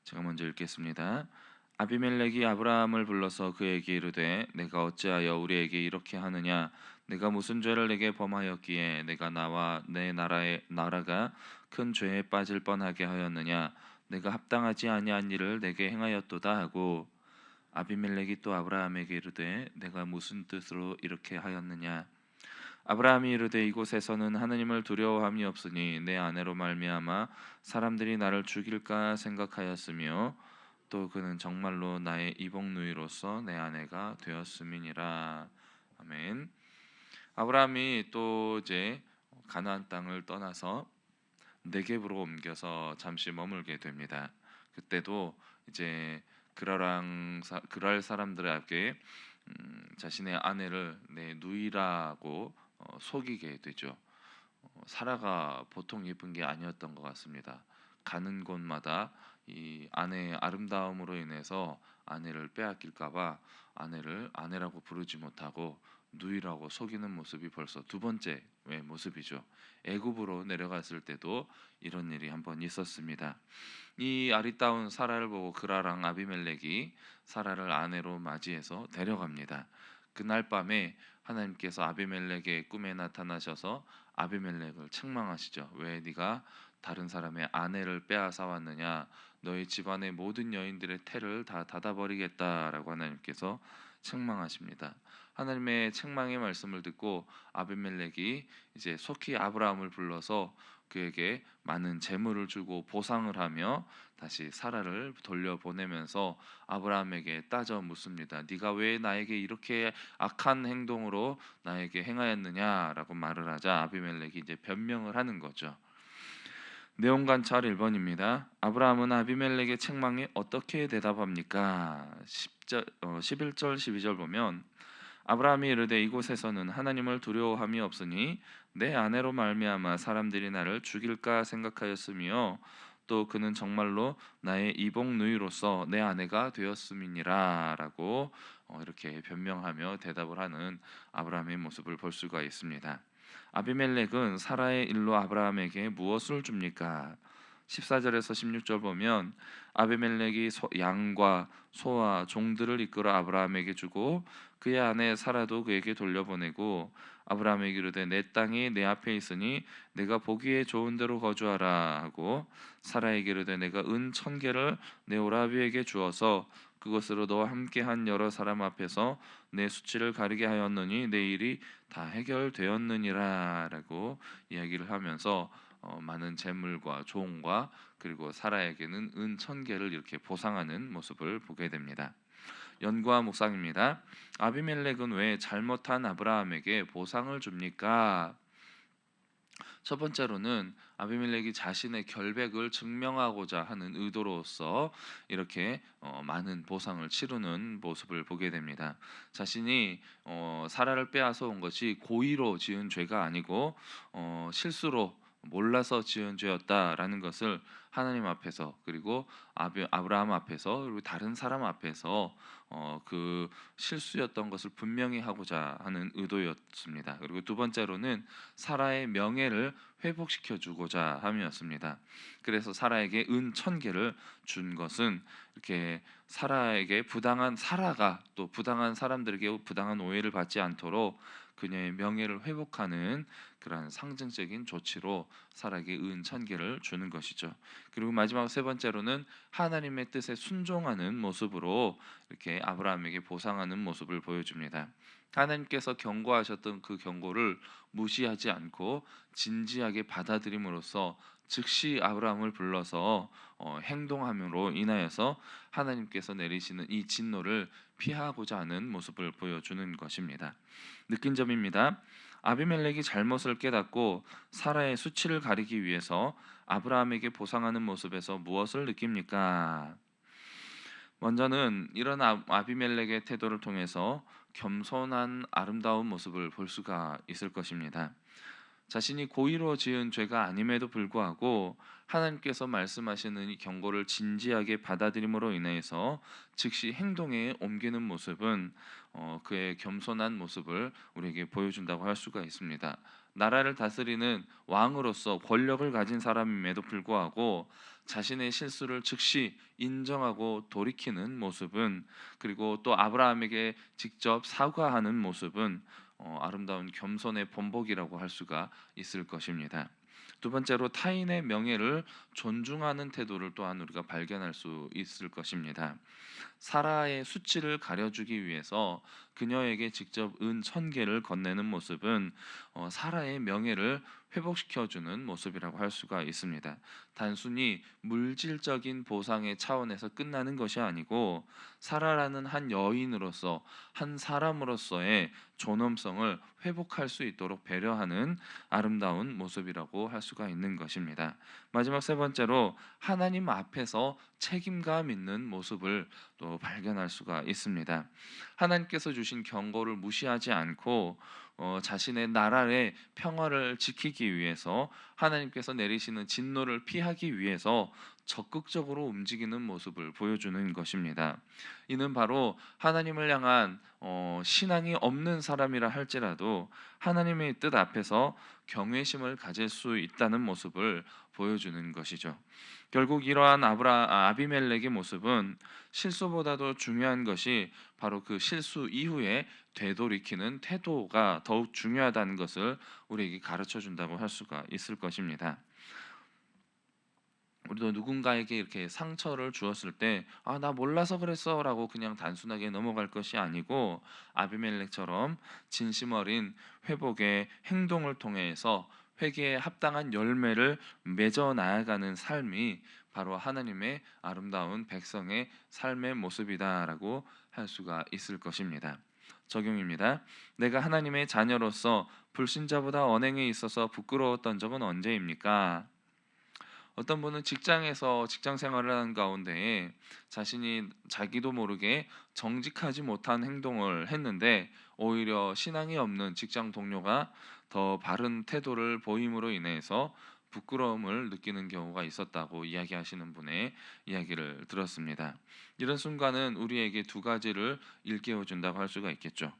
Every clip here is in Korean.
제가 먼저 읽겠습니다. 아비멜렉이 아브라함을 불러서 그에게 이르되 내가 어찌하여 우리에게 이렇게 하느냐 내가 무슨 죄를 내게 범하였기에 내가 나와 내 나라가 큰 죄에 빠질 뻔하게 하였느냐 내가 합당하지 아니한 일을 내게 행하였도다 하고 아비멜렉이 또 아브라함에게 이르되 내가 무슨 뜻으로 이렇게 하였느냐 아브라함이 이르되 이곳에서는 하느님을 두려워함이 없으니 내 아내로 말미암아 사람들이 나를 죽일까 생각하였으며 또 그는 정말로 나의 이복누이로서 내 아내가 되었음이니라. 아멘. 아브라함이 또 이제 가나안 땅을 떠나서 네겝으로 옮겨서 잠시 머물게 됩니다. 그때도 이제 그랄 사람들에게 자신의 아내를 내 누이라고 속이게 되죠. 사라가 보통 예쁜 게 아니었던 것 같습니다. 가는 곳마다 이 아내의 아름다움으로 인해서 아내를 빼앗길까봐 아내를 아내라고 부르지 못하고 누이라고 속이는 모습이 벌써 두 번째 모습이죠. 애굽으로 내려갔을 때도 이런 일이 한번 있었습니다. 이 아리따운 사라를 보고 그라랑 아비멜렉이 사라를 아내로 맞이해서 데려갑니다. 그날 밤에 하나님께서 아비멜렉의 꿈에 나타나셔서 아비멜렉을 책망하시죠. 왜 네가 다른 사람의 아내를 빼앗아 왔느냐? 너희 집안의 모든 여인들의 태를 다 닫아버리겠다라고 하나님께서 책망하십니다. 하나님의 책망의 말씀을 듣고 아비멜렉이 이제 속히 아브라함을 불러서 그에게 많은 재물을 주고 보상을 하며 다시 사라를 돌려보내면서 아브라함에게 따져 묻습니다. 네가 왜 나에게 이렇게 악한 행동으로 나에게 행하였느냐라고 말을 하자 아비멜렉이 이제 변명을 하는 거죠. 내용 관찰 1번입니다. 아브라함은 아비멜렉의 책망에 어떻게 대답합니까? 11절 12절 보면 아브라함이 이르되 이곳에서는 하나님을 두려워함이 없으니 내 아내로 말미암아 사람들이 나를 죽일까 생각하였으며 또 그는 정말로 나의 이복 누이로서 내 아내가 되었음이니라라고 이렇게 변명하며 대답을 하는 아브라함의 모습을 볼 수가 있습니다. 아비멜렉은 사라의 일로 아브라함에게 무엇을 줍니까? 14절에서 16절 보면 아비멜렉이 양과 소와 종들을 이끌어 아브라함에게 주고 그의 아내 사라도 그에게 돌려보내고 아브라함에게 이르되 내 땅이 내 앞에 있으니 내가 보기에 좋은 데로 거주하라 하고 사라에게 이르되 내가 은 1,000개를 내 오라비에게 주어서 그것으로 너와 함께한 여러 사람 앞에서 내 수치를 가리게 하였느니 내 일이 다 해결되었느니라라고 이야기를 하면서 많은 재물과 종과 그리고 사라에게는 은 1,000개를 이렇게 보상하는 모습을 보게 됩니다. 연구와 묵상입니다. 아비멜렉은 왜 잘못한 아브라함에게 보상을 줍니까? 첫 번째로는 아비멜렉이 자신의 결백을 증명하고자 하는 의도로서 이렇게 많은 보상을 치르는 모습을 보게 됩니다. 자신이 사라를 빼앗아 온 것이 고의로 지은 죄가 아니고 실수로 몰라서 지은 죄였다라는 것을 하나님 앞에서 그리고 아브라함 앞에서 그리고 다른 사람 앞에서 그 실수였던 것을 분명히 하고자 하는 의도였습니다. 그리고 두 번째로는 사라의 명예를 회복시켜 주고자 함이었습니다. 그래서 사라에게 은 1,000개를 준 것은 이렇게 사라가 또 부당한 사람들에게 부당한 오해를 받지 않도록 그녀의 명예를 회복하는 그러한 상징적인 조치로 사라에게 은 1,000개를 주는 것이죠. 그리고 마지막 세 번째로는 하나님의 뜻에 순종하는 모습으로 이렇게 아브라함에게 보상하는 모습을 보여줍니다. 하나님께서 경고하셨던 그 경고를 무시하지 않고 진지하게 받아들임으로써 즉시 아브라함을 불러서 행동함으로 인하여서 하나님께서 내리시는 이 진노를 피하고자 하는 모습을 보여주는 것입니다. 느낀 점입니다. 아비멜렉이 잘못을 깨닫고 사라의 수치를 가리기 위해서 아브라함에게 보상하는 모습에서 무엇을 느낍니까? 먼저는 이런 아비멜렉의 태도를 통해서 겸손한 아름다운 모습을 볼 수가 있을 것입니다. 자신이 고의로 지은 죄가 아님에도 불구하고 하나님께서 말씀하시는 이 경고를 진지하게 받아들임으로 인해서 즉시 행동에 옮기는 모습은 그의 겸손한 모습을 우리에게 보여준다고 할 수가 있습니다. 나라를 다스리는 왕으로서 권력을 가진 사람임에도 불구하고 자신의 실수를 즉시 인정하고 돌이키는 모습은, 그리고 또 아브라함에게 직접 사과하는 모습은 아름다운 겸손의 본보기라고 할 수가 있을 것입니다. 두 번째로 타인의 명예를 존중하는 태도를 또한 우리가 발견할 수 있을 것입니다. 사라의 수치를 가려주기 위해서 그녀에게 직접 은 1,000개를 건네는 모습은 사라의 명예를 회복시켜주는 모습이라고 할 수가 있습니다. 단순히 물질적인 보상의 차원에서 끝나는 것이 아니고 사라라는 한 여인으로서, 한 사람으로서의 존엄성을 회복할 수 있도록 배려하는 아름다운 모습이라고 할 수가 있는 것입니다. 마지막 세 번째로 하나님 앞에서 책임감 있는 모습을 또 발견할 수가 있습니다. 하나님께서 주신 경고를 무시하지 않고 자신의 나라의 평화를 지키기 위해서, 하나님께서 내리시는 진노를 피하기 위해서 적극적으로 움직이는 모습을 보여주는 것입니다. 이는 바로 하나님을 향한 신앙이 없는 사람이라 할지라도 하나님의 뜻 앞에서 경외심을 가질 수 있다는 모습을 보여주는 것이죠. 결국 이러한 아비멜렉의 모습은 실수보다도 중요한 것이 바로 그 실수 이후에 되돌이키는 태도가 더욱 중요하다는 것을 우리에게 가르쳐 준다고 할 수가 있을 것입니다. 우리도 누군가에게 이렇게 상처를 주었을 때 나 몰라서 그랬어라고 그냥 단순하게 넘어갈 것이 아니고, 아비멜렉처럼 진심 어린 회복의 행동을 통해서 회개에 합당한 열매를 맺어 나아가는 삶이 바로 하나님의 아름다운 백성의 삶의 모습이다라고 할 수가 있을 것입니다. 적용입니다. 내가 하나님의 자녀로서 불신자보다 언행에 있어서 부끄러웠던 적은 언제입니까? 어떤 분은 직장에서 직장 생활을 하는 가운데 자신이 자기도 모르게 정직하지 못한 행동을 했는데 오히려 신앙이 없는 직장 동료가 더 바른 태도를 보임으로 인해서 부끄러움을 느끼는 경우가 있었다고 이야기하시는 분의 이야기를 들었습니다. 이런 순간은 우리에게 두 가지를 일깨워 준다고 할 수가 있겠죠.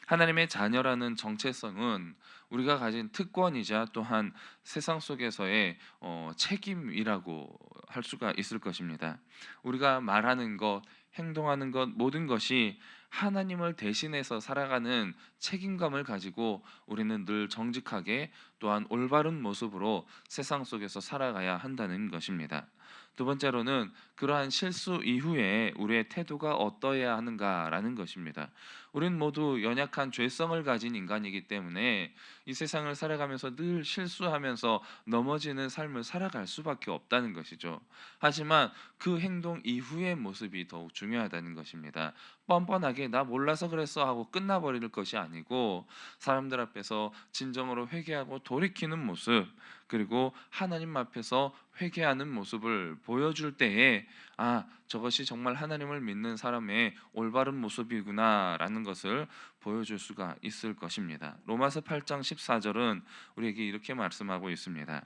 하나님의 자녀라는 정체성은 우리가 가진 특권이자 또한 세상 속에서의 책임이라고 할 수가 있을 것입니다. 우리가 말하는 것, 행동하는 것 모든 것이 하나님을 대신해서 살아가는 책임감을 가지고 우리는 늘 정직하게 또한 올바른 모습으로 세상 속에서 살아가야 한다는 것입니다. 두 번째로는 그러한 실수 이후에 우리의 태도가 어떠해야 하는가라는 것입니다. 우리는 모두 연약한 죄성을 가진 인간이기 때문에 이 세상을 살아가면서 늘 실수하면서 넘어지는 삶을 살아갈 수밖에 없다는 것이죠. 하지만 그 행동 이후의 모습이 더욱 중요하다는 것입니다. 뻔뻔하게 나 몰라서 그랬어 하고 끝나버릴 것이 아니고 사람들 앞에서 진정으로 회개하고 돌이키는 모습, 그리고 하나님 앞에서 회개하는 모습을 보여줄 때에 저것이 정말 하나님을 믿는 사람의 올바른 모습이구나라는 것을 보여줄 수가 있을 것입니다. 로마서 8장 14절은 우리에게 이렇게 말씀하고 있습니다.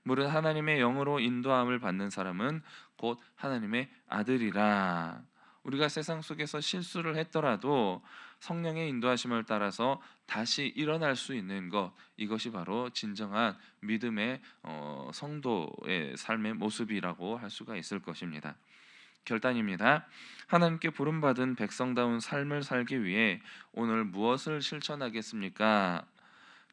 무릇 하나님의 영으로 인도함을 받는 사람은 곧 하나님의 아들이라. 우리가 세상 속에서 실수를 했더라도 성령의 인도하심을 따라서 다시 일어날 수 있는 것, 이것이 바로 진정한 믿음의 성도의 삶의 모습이라고 할 수가 있을 것입니다. 결단입니다. 하나님께 부름받은 백성다운 삶을 살기 위해 오늘 무엇을 실천하겠습니까?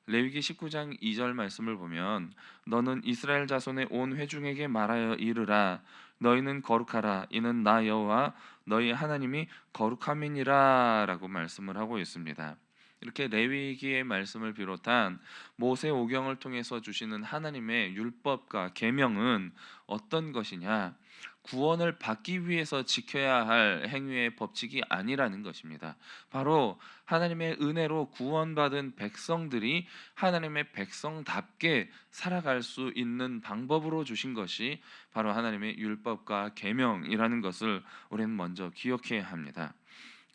레위기 19장 2절 말씀을 보면 너는 이스라엘 자손의 온 회중에게 말하여 이르라. 너희는 거룩하라. 이는 나 여호와 너희 하나님이 거룩함이니라 라고 말씀을 하고 있습니다. 이렇게 레위기의 말씀을 비롯한 모세 오경을 통해서 주시는 하나님의 율법과 계명은 어떤 것이냐? 구원을 받기 위해서 지켜야 할 행위의 법칙이 아니라는 것입니다. 바로 하나님의 은혜로 구원받은 백성들이 하나님의 백성답게 살아갈 수 있는 방법으로 주신 것이 바로 하나님의 율법과 계명이라는 것을 우리는 먼저 기억해야 합니다.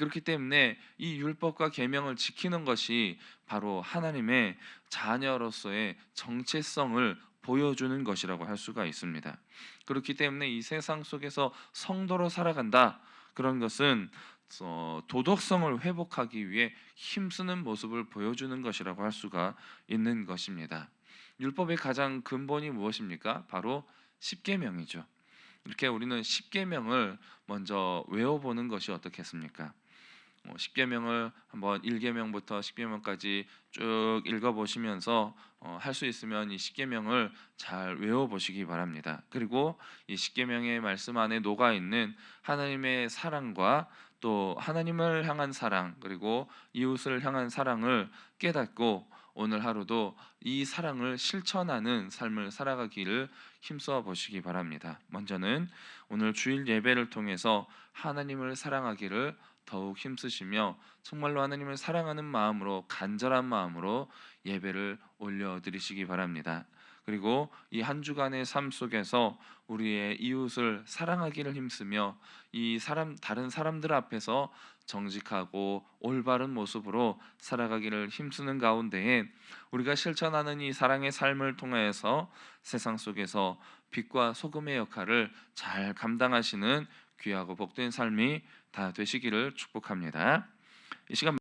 그렇기 때문에 이 율법과 계명을 지키는 것이 바로 하나님의 자녀로서의 정체성을 보여주는 것이라고 할 수가 있습니다. 그렇기 때문에 이 세상 속에서 성도로 살아간다. 그런 것은 도덕성을 회복하기 위해 힘쓰는 모습을 보여주는 것이라고 할 수가 있는 것입니다. 율법의 가장 근본이 무엇입니까? 바로 십계명이죠. 이렇게 우리는 십계명을 먼저 외워보는 것이 어떻겠습니까? 십계명을 한번 1계명부터 십계명까지 쭉 읽어보시면서 할 수 있으면 이 십계명을 잘 외워보시기 바랍니다. 그리고 이 십계명의 말씀 안에 녹아 있는 하나님의 사랑과 또 하나님을 향한 사랑 그리고 이웃을 향한 사랑을 깨닫고 오늘 하루도 이 사랑을 실천하는 삶을 살아가기를 힘써 보시기 바랍니다. 먼저는 오늘 주일 예배를 통해서 하나님을 사랑하기를 더욱 힘쓰시며 정말로 하나님을 사랑하는 마음으로 간절한 마음으로 예배를 올려드리시기 바랍니다. 그리고 이 한 주간의 삶 속에서 우리의 이웃을 사랑하기를 힘쓰며 이 다른 사람들 앞에서 정직하고 올바른 모습으로 살아가기를 힘쓰는 가운데에 우리가 실천하는 이 사랑의 삶을 통해서 세상 속에서 빛과 소금의 역할을 잘 감당하시는 귀하고 복된 삶이 다 되시기를 축복합니다. 이 시간